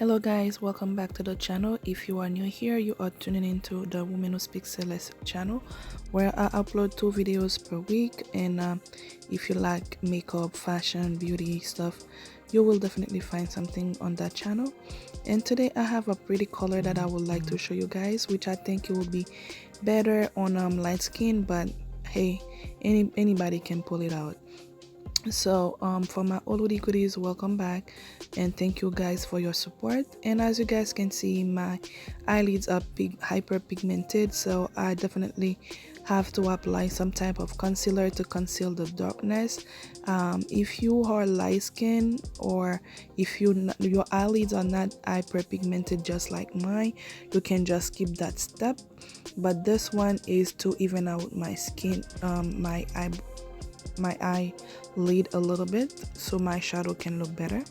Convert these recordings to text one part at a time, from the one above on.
Hello guys, welcome back to the channel. If you are new here, you are tuning into the Woman Who Speaks Celeste channel, where I upload 2 videos per week. And if you like makeup, fashion, beauty stuff, you will definitely find something on that channel. And today I have a pretty color that I would like to show you guys, which I think it will be better on light skin, but hey, anybody can pull it out. So for my oldie goodies, welcome back and thank you guys for your support. And as you guys can see, my eyelids are hyper pigmented, so I definitely have to apply some type of concealer to conceal the darkness. If you are light skin, or if your eyelids are not hyper pigmented just like mine, you can just skip that step, but this one is to even out my skin, my eyelid a little bit, so my shadow can look better.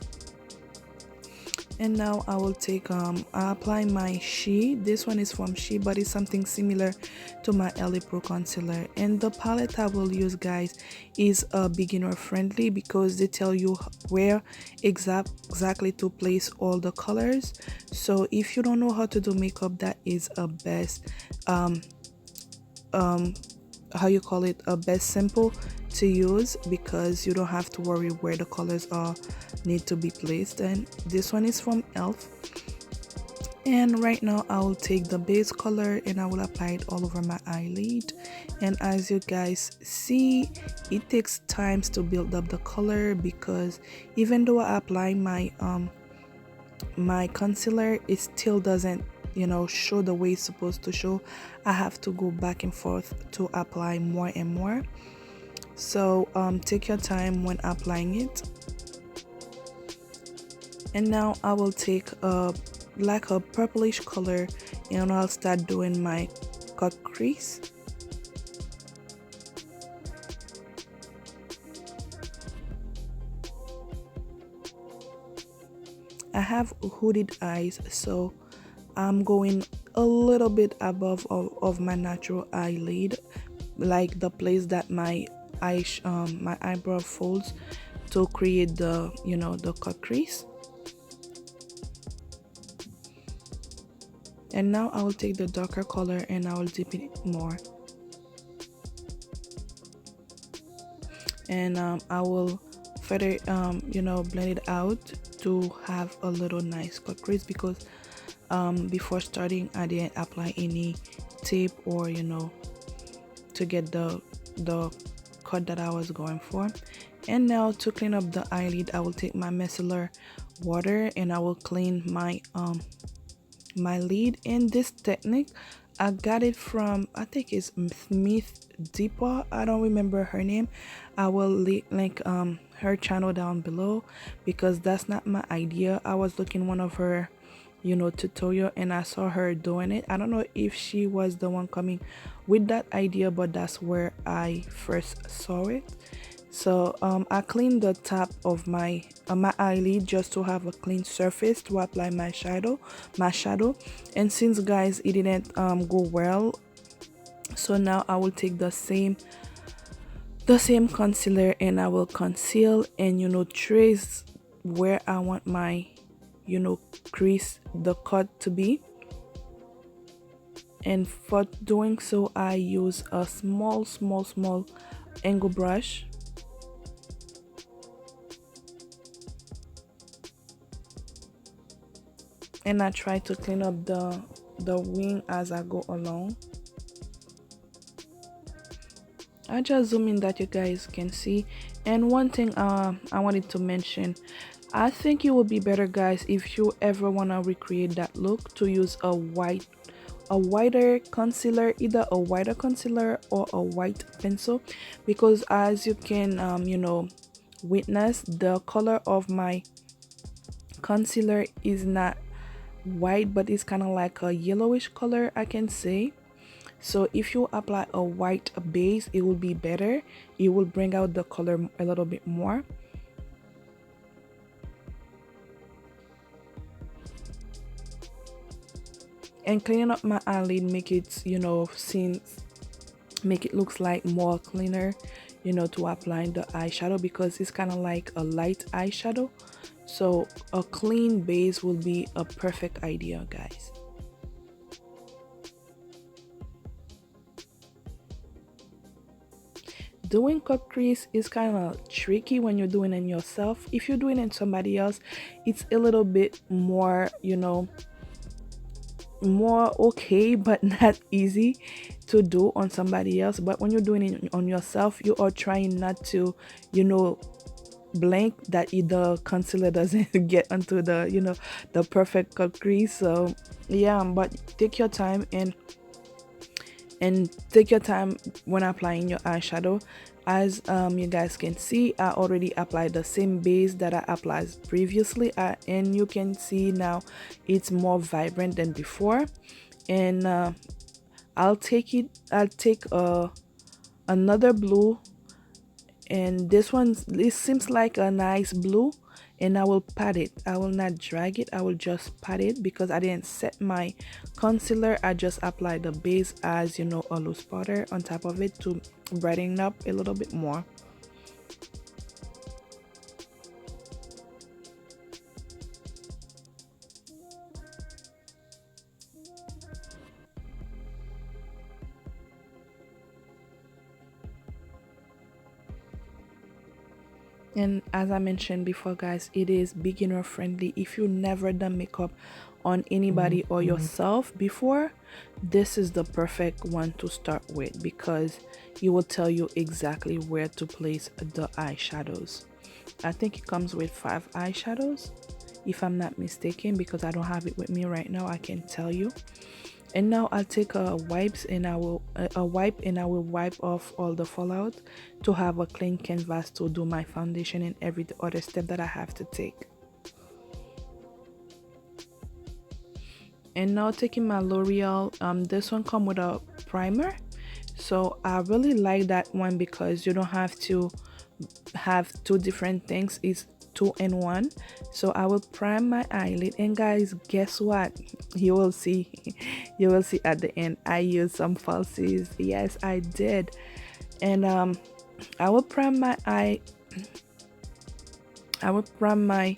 And now I will take I apply my She. This one is from She, but it's something similar to my E.L.F Pro concealer. And the palette I will use, guys, is beginner friendly because they tell you where exactly to place all the colors. So if you don't know how to do makeup, that is a best how you call it, a best simple to use, because you don't have to worry where the colors are need to be placed. And this one is from E.L.F. And right now I will take the base color and I will apply it all over my eyelid. And as you guys see, it takes time to build up the color, because even though I apply my my concealer, it still doesn't show the way it's supposed to show. I have to go back and forth to apply more and more. So take your time when applying it. And now I will take like a purplish color and I'll start doing my cut crease. I have hooded eyes, so I'm going a little bit above of my natural eyelid, like the place that my my eyebrow folds, to create the the cut crease. And now I will take the darker color and I will dip it more, and I will further blend it out to have a little nice cut crease, because before starting I didn't apply any tape or to get the cut that I was going for. And now to clean up the eyelid, I will take my micellar water and I will clean my my lid. In this technique, I got it from, I think it's Smith Deepa, I don't remember her name. I will link her channel down below, because that's not my idea. I was looking one of her tutorial and I saw her doing it. I don't know if she was the one coming with that idea, but that's where I first saw it. So I cleaned the top of my eyelid just to have a clean surface to apply my shadow. And since guys it didn't go well, so now I will take the same concealer and I will conceal and trace where I want my crease, the cut to be. And for doing so, I use a small angle brush, and I try to clean up the wing as I go along. I just zoom in that you guys can see. And one thing I wanted to mention, I think it would be better, guys, if you ever want to recreate that look, to use a whiter concealer, either a whiter concealer or a white pencil, because as you can witness, the color of my concealer is not white, but it's kind of like a yellowish color, I can say. So if you apply a white base, it will be better. It will bring out the color a little bit more. And cleaning up my eyelid make it make it looks like more cleaner to apply the eyeshadow, because it's kind of like a light eyeshadow. So a clean base will be a perfect idea, guys. Doing cut crease is kind of tricky when you're doing it yourself. If you're doing it somebody else, it's a little bit more, more okay, but not easy to do on somebody else. But when you're doing it on yourself, you are trying not to, you know blink that the concealer doesn't get onto the the perfect cut crease. So yeah, but take your time and take your time when applying your eyeshadow. As you guys can see, I already applied the same base that I applied previously, and you can see now it's more vibrant than before. And I'll take another blue, and this seems like a nice blue, and I will pat it. I will not drag it, I will just pat it because I didn't set my concealer. I just applied the base as a loose powder on top of it to brighten up a little bit more. And as I mentioned before, guys, it is beginner friendly. If you never done makeup on anybody or yourself before, this is the perfect one to start with because it will tell you exactly where to place the eyeshadows. I think it comes with 5 eyeshadows, if I'm not mistaken, because I don't have it with me right now. I can tell you. And now I'll take a wipes and I will wipe off all the fallout to have a clean canvas to do my foundation and every other step that I have to take. And now taking my L'Oreal, this one come with a primer, so I really like that one because you don't have to have 2 different things. It's 2 in 1. So I will prime my eyelid, and guys, guess what? You will see you will see at the end I used some falsies. Yes, I did. And I will prime my eye I will prime my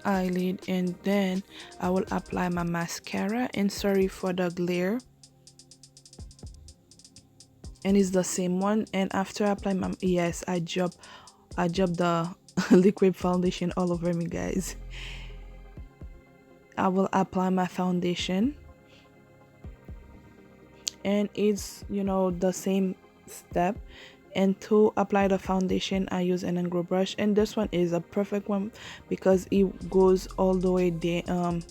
eyelid, and then I will apply my mascara. And sorry for the glare, and it's the same one. And after I apply my, yes, I drop the liquid foundation all over me, guys. I will apply my foundation, and it's the same step. And to apply the foundation, I use an angle brush, and this one is a perfect one because it goes all the way down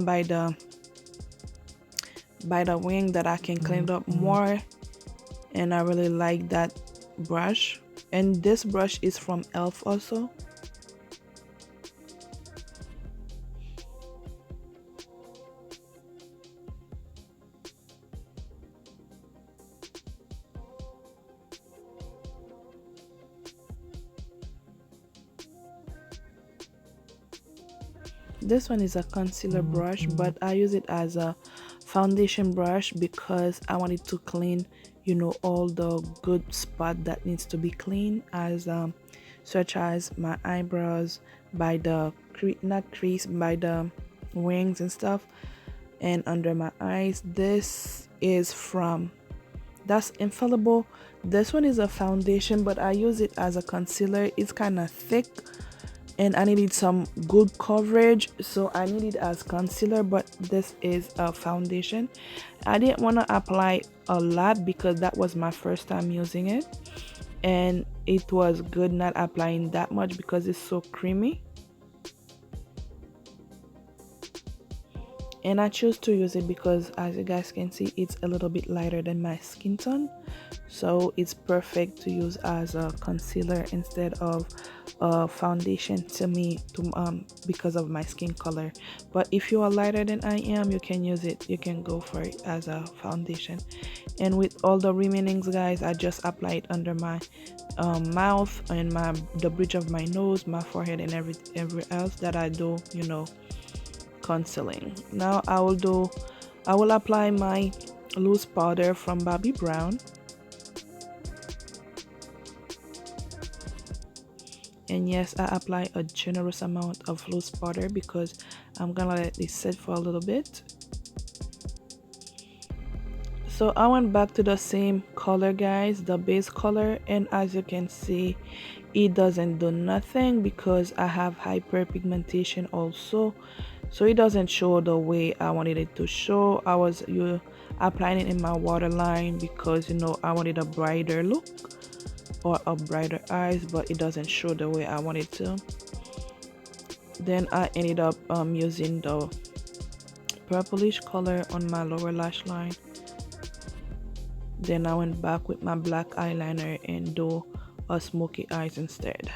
by the wing, that I can clean it up more. And I really like that brush, and this brush is from E.L.F also. This one is a concealer brush, but I use it as a foundation brush because I want it to clean all the good spot that needs to be clean, as such as my eyebrows, by the not crease, by the wings and stuff, and under my eyes. This is from That's Infallible. This one is a foundation, but I use it as a concealer. It's kind of thick and I needed some good coverage, so I need it as concealer, but this is a foundation. I didn't want to apply a lot because that was my first time using it, and it was good not applying that much because it's so creamy. And I choose to use it because, as you guys can see, it's a little bit lighter than my skin tone, so it's perfect to use as a concealer instead of a foundation to me, because of my skin color. But if you are lighter than I am, you can use it, you can go for it as a foundation. And with all the remainings, guys, I just apply it under my mouth and the bridge of my nose, my forehead, and everywhere else that I do concealing. Now I will apply my loose powder from Bobbi Brown. And yes, I apply a generous amount of loose powder because I'm gonna let it sit for a little bit. So I went back to the same color, guys, the base color, and as you can see, it doesn't do nothing because I have hyperpigmentation also, so it doesn't show the way I wanted it to show. I was applying it in my waterline because I wanted a brighter look or a brighter eyes, but it doesn't show the way I wanted to. Then I ended up using the purplish color on my lower lash line. Then I went back with my black eyeliner and do a smoky eyes instead.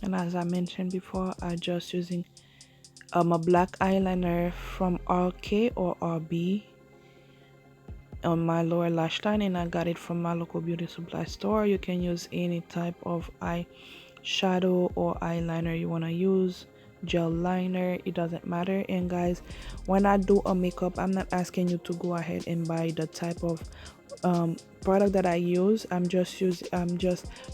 And as I mentioned before, I'm just using a black eyeliner from RK or RB on my lower lash line, and I got it from my local beauty supply store. You can use any type of eyeshadow or eyeliner you want to use, gel liner, it doesn't matter. And guys, when I do a makeup, I'm not asking you to go ahead and buy the type of product that I use. I'm just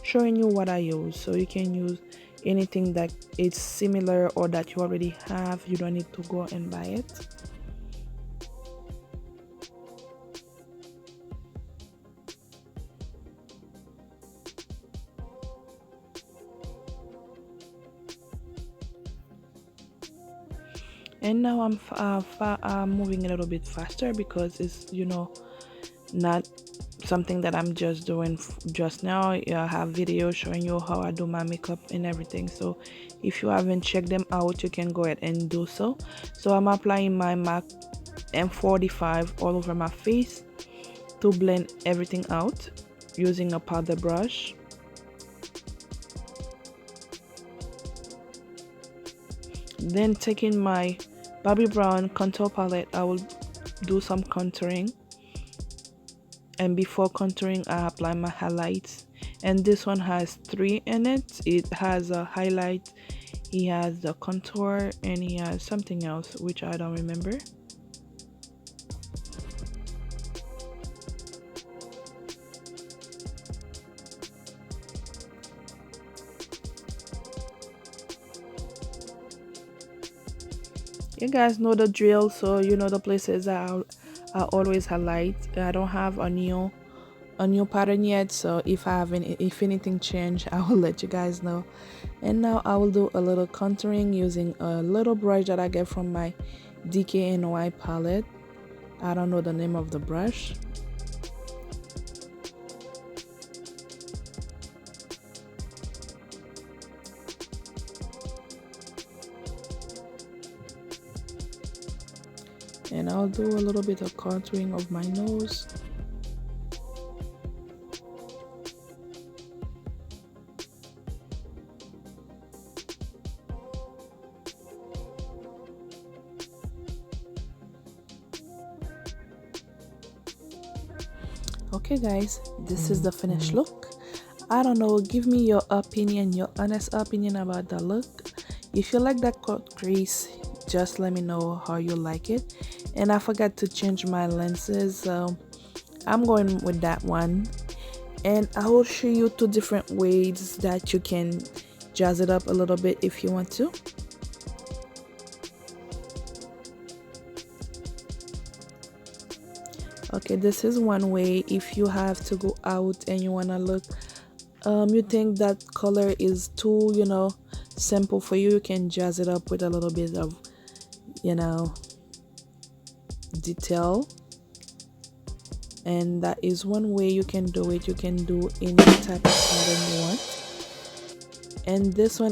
showing you what I use, so you can use anything that is similar or that you already have. You don't need to go and buy it. And now I'm moving a little bit faster because it's not something that I'm just doing just now. I have videos showing you how I do my makeup and everything, so if you haven't checked them out, you can go ahead and do so. So I'm applying my MAC M45 all over my face to blend everything out using a powder brush. Then taking my Bobbi Brown contour palette, I will do some contouring, and before contouring I apply my highlights. And this one has 3 in it. It has a highlight, he has the contour, and he has something else which I don't remember. You guys know the drill, so you know the places I always highlight. I don't have a new pattern yet, so if anything change, I will let you guys know. And now I will do a little contouring using a little brush that I get from my DKNY palette. I don't know the name of the brush. And I'll do a little bit of contouring of my nose. Okay guys, this is the finished look. I don't know, give me your opinion, your honest opinion about the look. If you like that cut crease, just let me know how you like it. And I forgot to change my lenses, so I'm going with that one. And I will show you 2 different ways that you can jazz it up a little bit if you want to. Okay, this is one way. If you have to go out and you want to look, you think that color is too simple for you, you can jazz it up with a little bit of detail. And that is one way you can do it. You can do any type of pattern you want. And this one